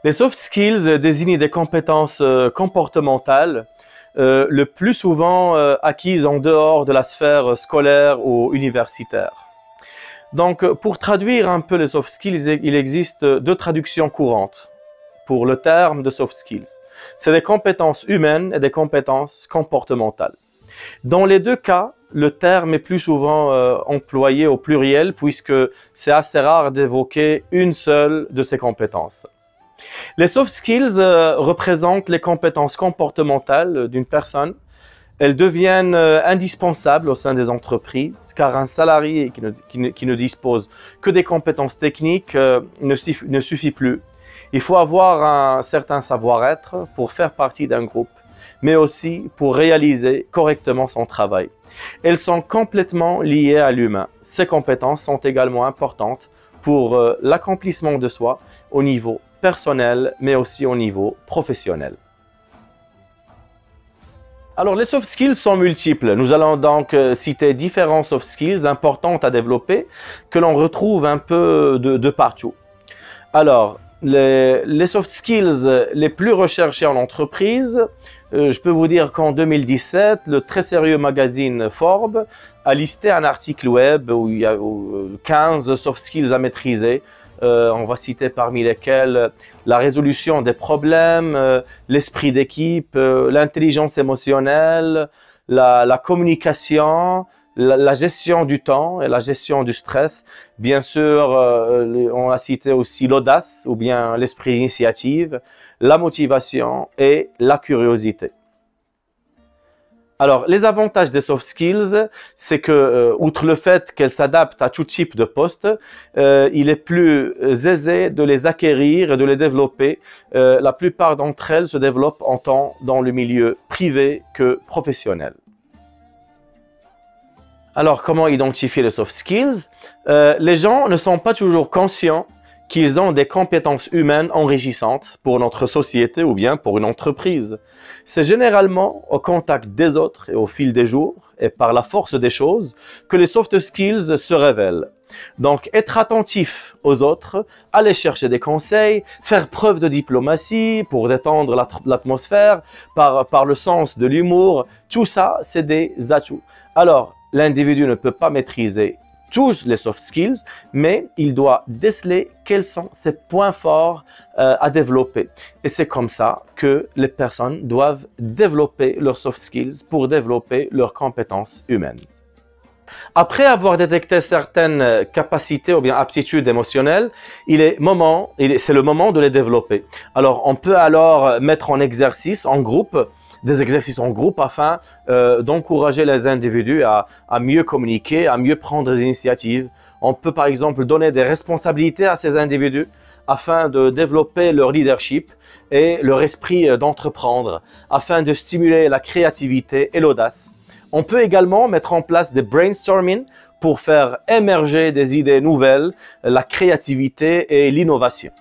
Les soft skills désignent des compétences comportementales, le plus souvent acquises en dehors de la sphère scolaire ou universitaire. Donc, pour traduire un peu les soft skills, il existe deux traductions courantes pour le terme de soft skills. C'est des compétences humaines et des compétences comportementales. Dans les deux cas, le terme est plus souvent employé au pluriel puisque c'est assez rare d'évoquer une seule de ces compétences. Les soft skills représentent les compétences comportementales d'une personne. Elles deviennent indispensables au sein des entreprises car un salarié qui ne dispose que des compétences techniques ne suffit plus. Il faut avoir un certain savoir-être pour faire partie d'un groupe, mais aussi pour réaliser correctement son travail. Elles sont complètement liées à l'humain. Ces compétences sont également importantes pour l'accomplissement de soi au niveau personnel, mais aussi au niveau professionnel. Alors, les soft skills sont multiples. Nous allons donc citer différents soft skills importants à développer que l'on retrouve un peu de partout. Alors, les soft skills les plus recherchés en entreprise, je peux vous dire qu'en 2017, le très sérieux magazine Forbes a listé un article web où il y a 15 soft skills à maîtriser. On va citer parmi lesquels la résolution des problèmes, l'esprit d'équipe, l'intelligence émotionnelle, la communication, la gestion du temps et la gestion du stress. Bien sûr, on a cité aussi l'audace ou bien l'esprit d'initiative, la motivation et la curiosité. Alors, les avantages des soft skills, c'est que, outre le fait qu'elles s'adaptent à tout type de poste, il est plus aisé de les acquérir et de les développer. La plupart d'entre elles se développent en temps dans le milieu privé que professionnel. Alors, comment identifier les soft skills? Les gens ne sont pas toujours conscients qu'ils ont des compétences humaines enrichissantes pour notre société ou bien pour une entreprise. C'est généralement au contact des autres et au fil des jours et par la force des choses que les soft skills se révèlent. Donc, être attentif aux autres, aller chercher des conseils, faire preuve de diplomatie pour détendre l'atmosphère, par le sens de l'humour, tout ça, c'est des atouts. Alors, l'individu ne peut pas maîtriser tous les soft skills, mais il doit déceler quels sont ses points forts à développer. Et c'est comme ça que les personnes doivent développer leurs soft skills pour développer leurs compétences humaines. Après avoir détecté certaines capacités ou bien aptitudes émotionnelles, c'est le moment de les développer. Alors, on peut alors mettre en exercice en groupe, des exercices en groupe afin d'encourager les individus à mieux communiquer, à mieux prendre des initiatives. On peut par exemple donner des responsabilités à ces individus afin de développer leur leadership et leur esprit d'entreprendre, afin de stimuler la créativité et l'audace. On peut également mettre en place des brainstorming pour faire émerger des idées nouvelles, la créativité et l'innovation.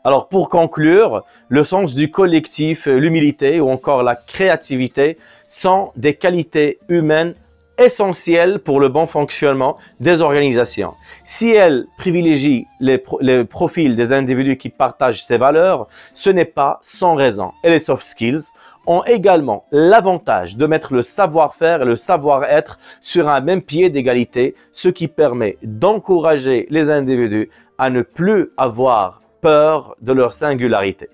Alors pour conclure, le sens du collectif, l'humilité ou encore la créativité sont des qualités humaines essentielles pour le bon fonctionnement des organisations. Si elles privilégient les profils des individus qui partagent ces valeurs, ce n'est pas sans raison. Et les soft skills ont également l'avantage de mettre le savoir-faire et le savoir-être sur un même pied d'égalité, ce qui permet d'encourager les individus à ne plus avoir peur de leur singularité.